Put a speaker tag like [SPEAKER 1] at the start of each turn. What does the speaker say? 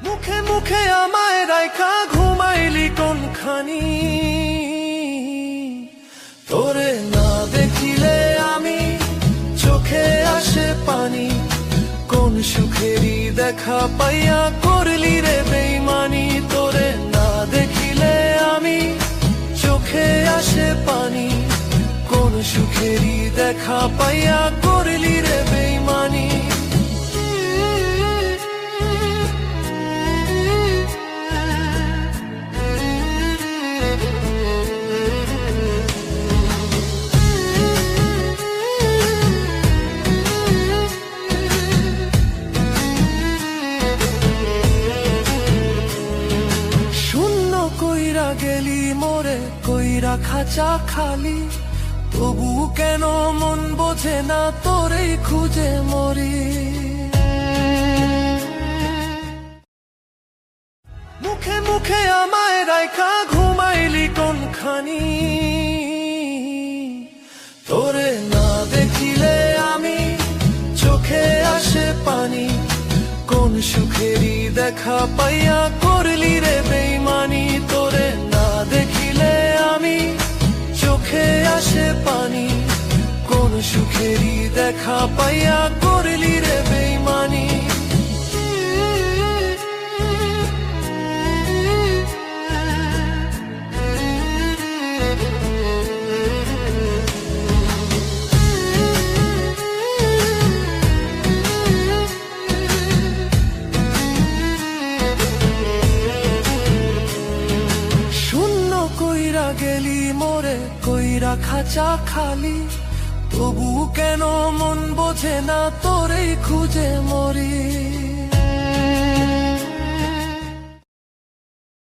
[SPEAKER 1] মুখে মুখে আমায় রাইখা ঘুমাইলি কোনখানি, তোরে না দেখিলে আমি চোখে আসে পানি। কোন সুখেরই দেখা পাইয়া করলি রে বেইমানি, তোরে না দেখিলে আমি চোখে আসে পানি। কোন সুখেরই দেখা পাইয়া করলি রে বেইমানি। কইরা গেলি মোরে কইরা খাঁচা খালি, তবু কেন মন বোঝে না তোরেই খুঁজে মরি। মুখে মুখে আমায় রাইখা ঘুমাইলি কোনখানি, তোরে না দেখিলে আমি চোখে আসে পানি। কোন সুখেরই দেখা পাইয়া করলি রে বেইমানি, তোরে না দেখিলে আমি চোখে আসে পানি। কোন সুখেরই দেখা পাইয়া করলি রে বেইমানি। কইরা গেলি মোরে কইরা খাঁচা খালি, তবু কেন মন বোঝে না তোরেই খুঁজে মরি।